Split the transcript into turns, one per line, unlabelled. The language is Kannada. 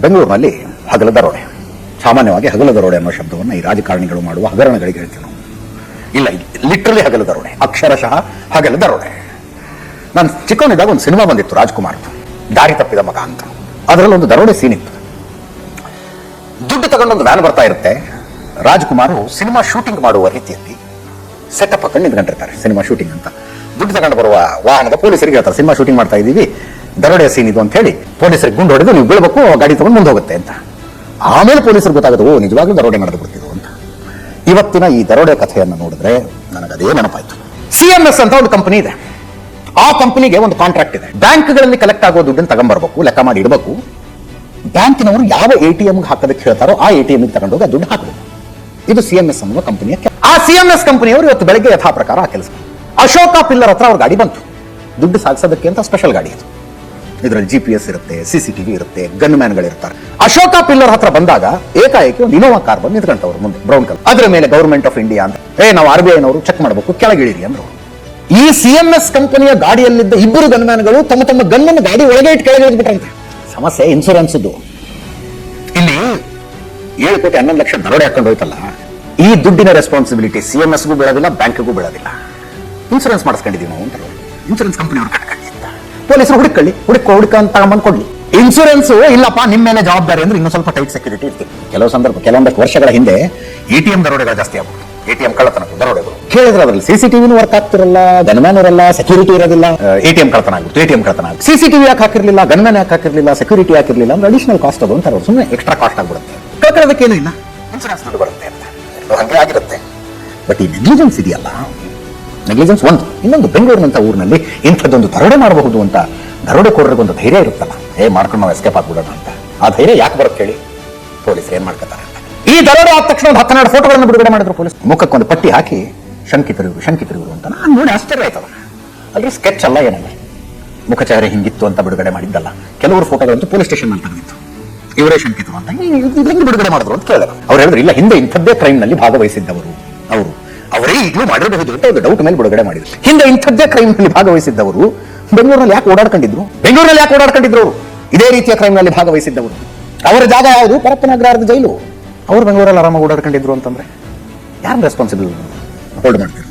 ಬೆಂಗಳೂರಿನಲ್ಲಿ ಹಗಲ ದರೋಡೆ, ಸಾಮಾನ್ಯವಾಗಿ ಹಗಲ ದರೋಡೆ ಅನ್ನೋ ಶಬ್ದವನ್ನು ಈ ರಾಜಕಾರಣಿಗಳು ಮಾಡುವ ಹಗರಣಗಳಿಗೆ ಹೇಳ್ತೀವಿ ನಾವು. ಇಲ್ಲ, ಲಿಟ್ರಲಿ ಹಗಲ ದರೋಡೆ, ಅಕ್ಷರಶಃ ಹಗಲ ದರೋಡೆ. ನಾನು ಚಿಕ್ಕವನಿದ್ದಾಗ ಒಂದು ಸಿನಿಮಾ ಬಂದಿತ್ತು ರಾಜ್ಕುಮಾರ್, ದಾರಿ ತಪ್ಪಿದ ಮಗ ಅಂತ. ಅದರಲ್ಲಿ ಒಂದು ದರೋಡೆ ಸೀನ್ ಇತ್ತು. ದುಡ್ಡು ತಗೊಂಡೊಂದು ವ್ಯಾನ್ ಬರ್ತಾ ಇರುತ್ತೆ. ರಾಜ್ಕುಮಾರ್ ಸಿನಿಮಾ ಶೂಟಿಂಗ್ ಮಾಡುವ ರೀತಿಯಲ್ಲಿ ಸೆಟಪ್ ಹಾಕೊಂಡು ನಿಂತ್ಕೊಂಡಿರ್ತಾರೆ. ಸಿನಿಮಾ ಶೂಟಿಂಗ್ ಅಂತ ದುಡ್ಡು ತಗೊಂಡು ಬರುವ ವಾಹನದ ಪೊಲೀಸರಿಗೆ ಹೇಳ್ತಾರೆ, ಸಿನಿಮಾ ಶೂಟಿಂಗ್ ಮಾಡ್ತಾ ಇದ್ದೀವಿ, ದರೋಡೆ ಸೀನ್ ಇದು ಅಂತ ಹೇಳಿ ಪೊಲೀಸರಿಗೆ ಗುಂಡು ಹೊಡೆದು ನೀವು ಬೀಳ್ಬೇಕು, ಗಾಡಿ ತಗೊಂಡು ಮುಂದೆ ಹೋಗುತ್ತೆ ಅಂತ. ಆಮೇಲೆ ಪೊಲೀಸರು ಗೊತ್ತಾಗೋದು, ಓ ನಿಜವಾಗ್ಲೂ ದರೋಡೆ ನಡೆದು ಬಿಡ್ತಿದ್ರು ಅಂತ. ಇವತ್ತಿನ ಈ ದರೋಡೆ ಕಥೆಯನ್ನು ನೋಡಿದ್ರೆ ನನಗದೇ ನೆನಪಾಯ್ತು. CMS ಅಂತ ಒಂದು ಕಂಪನಿ ಇದೆ. ಆ ಕಂಪನಿಗೆ ಒಂದು ಕಾಂಟ್ರಾಕ್ಟ್ ಇದೆ. ಬ್ಯಾಂಕ್ಗಳಲ್ಲಿ ಕಲೆಕ್ಟ್ ಆಗೋ ದುಡ್ಡನ್ನು ತಗೊಂಡ್ಬರ್ಬೇಕು, ಲೆಕ್ಕ ಮಾಡಿ ಇಡಬೇಕು. ಬ್ಯಾಂಕಿನವರು ಯಾವ ATM ಹಾಕೋದಕ್ಕೆ ಹೇಳ್ತಾರೋ ಆ ATM ತಗೊಂಡೋಗಿ ಆ ದುಡ್ಡು ಹಾಕಬೇಕು. ಇದು CMS ಅನ್ನುವ ಕಂಪನಿಯ ಆ CMS ಕಂಪನಿಯವರು ಇವತ್ತು ಬೆಳಗ್ಗೆ ಯಥಾ ಪ್ರಕಾರ ಆ ಕೆಲಸ. ಅಶೋಕ ಪಿಲ್ಲರ್ ಹತ್ರ ಅವ್ರ ಗಾಡಿ ಬಂತು, ದುಡ್ಡು ಸಾಗಿಸೋದಕ್ಕೆ ಅಂತ ಸ್ಪೆಷಲ್ ಗಾಡಿ ಇದು. ಇದರಲ್ಲಿ GPS ಇರುತ್ತೆ, CCTV ಇರುತ್ತೆ, ಗನ್ ಮ್ಯಾನ್ಗಳಿರ್ತಾರೆ. ಅಶೋಕ ಪಿಲ್ಲರ್ ಹತ್ರ ಬಂದಾಗ ಏಕಾಏಕಿ ಒಂದು ಇನೋವಾ ಕಾರ್ ಬಂದು ನಿಂತ್ಕೊಂಡವ್ರು ಮುಂದೆ, ಬ್ರೌನ್ ಕಲರ್. ಅದರ ಮೇಲೆ ಗವರ್ಮೆಂಟ್ ಆಫ್ ಇಂಡಿಯಾ ಅಂತ, ನಾವು RBIನವರು ಚೆಕ್ ಮಾಡಬೇಕು, ಕೆಳಗಿಳಿರಿ ಅಂದ್ರು. ಈ CMS ಕಂಪನಿಯ ಗಾಡಿಯಲ್ಲಿದ್ದ ಇಬ್ಬರು ಗನ್ ಮ್ಯಾನ್ಗಳು ತಮ್ಮ ತಮ್ಮ ಗನ್ನನ್ನು ಗಾಡಿ ಒಳಗೆ ಇಟ್ಟು ಕೆಳಗಿಳಿದ್ಬಿಟ್ರಂತೆ. ಸಮಸ್ಯೆ ಇನ್ಸೂರೆನ್ಸ್. ಇಲ್ಲಿ 7 ಕೋಟಿ 11 ಲಕ್ಷ ದರೋಡೆ ಹಾಕೊಂಡು ಹೋಯ್ತಲ್ಲ, ಈ ದುಡ್ಡಿನ ರೆಸ್ಪಾನ್ಸಿಬಿಲಿಟಿ CMSಗೂ ಬೀಳೋದಿಲ್ಲ, ಬ್ಯಾಂಕ್ಗೂ ಬೀಳೋದಿಲ್ಲ. ಇನ್ಸೂರೆನ್ಸ್ ಮಾಡಿಸ್ಕೊಂಡಿದೀವಿ ನಾವು ಅಂತ ಇನ್ಸೂರೆನ್ಸ್ ಕಂಪನಿಯವರು ಕಟ್ಕೊಳ್ಳಿ, ಪೊಲೀಸರು ಹುಡುಕ ಅಂತ ಬಂದ್ಕೊಡ್ಲಿ. ಇನ್ಸೂರೆನ್ಸ್ ಇಲ್ಲಪ್ಪ ನಿಮ್ಮ ಮೇಲೆ ಜವಾಬ್ದಾರಿ ಅಂದ್ರೆ ಇನ್ನೂ ಸ್ವಲ್ಪ ಟೈಟ್ ಸೆಕ್ಯೂರಿಟಿ ಇರ್ತೀವಿ. ಕೆಲವೊಂದಷ್ಟು ವರ್ಷಗಳ ಹಿಂದೆ ATM ದರೋಡೆಗಳು ಜಾಸ್ತಿ ಆಗ್ಬೋದು. ATM ಕಳ್ಳತನ ದರೋಡೆಗಳು ಕೇಳಿದ್ರೆ ಅದರಲ್ಲಿ CCTVನೂ ವರ್ಕ್ ಆಗ್ತಿರಲ್ಲ, ಗನ್ಮ್ಯಾನ್ ಇರಲ್ಲ, ಸೆಕ್ಯೂರಿಟಿ ಇರೋದಿಲ್ಲ. ATM ಕಳ್ಳತನ ಆಗ್ಬಿಟ್ಟು ATM ಕಳ್ಳತನ ಆಗುತ್ತೆ. CCTV ಯಾಕೆ ಹಾಕಿರ್ಲಿಲ್ಲ, ಗನ್ಮ್ಯಾನ್ ಯಾಕೆ ಹಾಕಿರ್ಲಿಲ್ಲ, ಸೆಕ್ಯೂರಿಟಿ ಹಾಕಿರ್ಲಿಲ್ಲ ಅಂದ್ರೆ ಅಡಿಷನಲ್ ಕಾಸ್ಟ್ ಅದು ಅಂತಾರೆ. ಸುಮ್ಮನೆ ಎಕ್ಸ್ಟ್ರಾ ಕಾಸ್ಟ್ ಆಗ್ಬಿಡುತ್ತೆ. ಕಳ್ಕೊಳ್ಳೋದಕ್ಕೇನು ಇಲ್ಲ, ಇನ್ಸೂರೆನ್ಸ್ ದುಡ್ಡು ಬರುತ್ತೆ ಅಂತ ಹಂಗೆ ಆಗಿರುತ್ತೆ. ಬಟ್ ಈ ನೆಗ್ಲಿಜೆನ್ಸ್ ಇದೆಯಲ್ಲ, ನೆಗ್ಲಿಜೆನ್ಸ್ ಒಂದು. ಇನ್ನೊಂದು, ಬೆಂಗಳೂರಿನಂತ ಊರಿನಲ್ಲಿ ಇಂಥದ್ದೊಂದು ದರೋಡೆ ಮಾಡಬಹುದು ಅಂತ ದರೋಡೆಕೋರರಿಗೊಂದು ಧೈರ್ಯ ಇರುತ್ತಲ್ಲ, ಮಾಡ್ಕೊಂಡು ನಾವು ಎಸ್ಕೇಪ್ ಆಗ್ಬಿಡೋಣ ಅಂತ. ಆ ಧೈರ್ಯ ಯಾಕೆ ಬರುತ್ತೆ ಹೇಳಿ? ಪೊಲೀಸರು ಏನ್ ಮಾಡ್ಕೊತಾರೆ ಅಂತ. ಈ ದರೋಡೆ ಆದ ತಕ್ಷಣ ಒಂದು 12 ಫೋಟೋಗಳನ್ನು ಬಿಡುಗಡೆ ಮಾಡಿದ್ರು ಪೊಲೀಸ್. ಮುಖಕ್ಕೊಂದು ಪಟ್ಟಿ ಹಾಕಿ ಶಂಕಿತರು ಅಂತ. ನಾನು ನೋಡಿ ಆಶ್ಚರ್ಯ ಆಯ್ತಲ್ಲ, ಅಲ್ಲಿ ಸ್ಕೆಚ್ ಅಲ್ಲ ಏನಲ್ಲ, ಮುಖಚಹರೆ ಹಿಂಗಿತ್ತು ಅಂತ ಬಿಡುಗಡೆ ಮಾಡಿದ್ದಲ್ಲ. ಕೆಲವರು ಫೋಟೋಗಳಂತೂ ಪೊಲೀಸ್ ಸ್ಟೇಷನ್ ಅಂತ ತಂದಿತ್ತು, ಇವರೇ ಶಂಕಿತರು ಅಂತ. ಹೆಂಗೆ ಬಿಡುಗಡೆ ಮಾಡಿದ್ರು ಅಂತ ಕೇಳಿದ್ರು. ಅವ್ರು ಹೇಳಿದ್ರು, ಇಲ್ಲ, ಹಿಂದೆ ಇಂಥದ್ದೇ ಕ್ರೈಮ್ ನಲ್ಲಿ ಭಾಗವಹಿಸಿದ್ದವರು ಅವರೇ ಈಗಲೂ ಮಾಡಿರಬಹುದು ಅಂತ ಒಂದು ಡೌಟ್ ಮೇಲೆ ಬಿಡುಗಡೆ ಮಾಡಿದ್ರು. ಹಿಂದೆ ಇಂಥದ್ದೇ ಕ್ರೈಮ್ ನಲ್ಲಿ ಭಾಗವಹಿಸಿದ್ದವರು ಬೆಂಗಳೂರಿನಲ್ಲಿ ಯಾಕೆ ಓಡಾಡ್ಕೊಂಡಿದ್ರು? ಇದೇ ರೀತಿಯ ಕ್ರೈಮ್ ನಲ್ಲಿ ಭಾಗವಹಿಸಿದ್ದವರು. ಅವರ ಜಾಗ ಯಾವುದು? ಪರಪ್ಪನಗ್ರಹಾರದ ಜೈಲು. ಅವರು ಬೆಂಗಳೂರಲ್ಲಿ ಆರಾಮಾಗಿ ಓಡಾಡ್ಕೊಂಡಿದ್ರು ಅಂತಂದ್ರೆ ಯಾರು ರೆಸ್ಪಾನ್ಸಿಬಲ್ ಹೋಲ್ಡ್ ಮಾಡ್ತಾರೆ?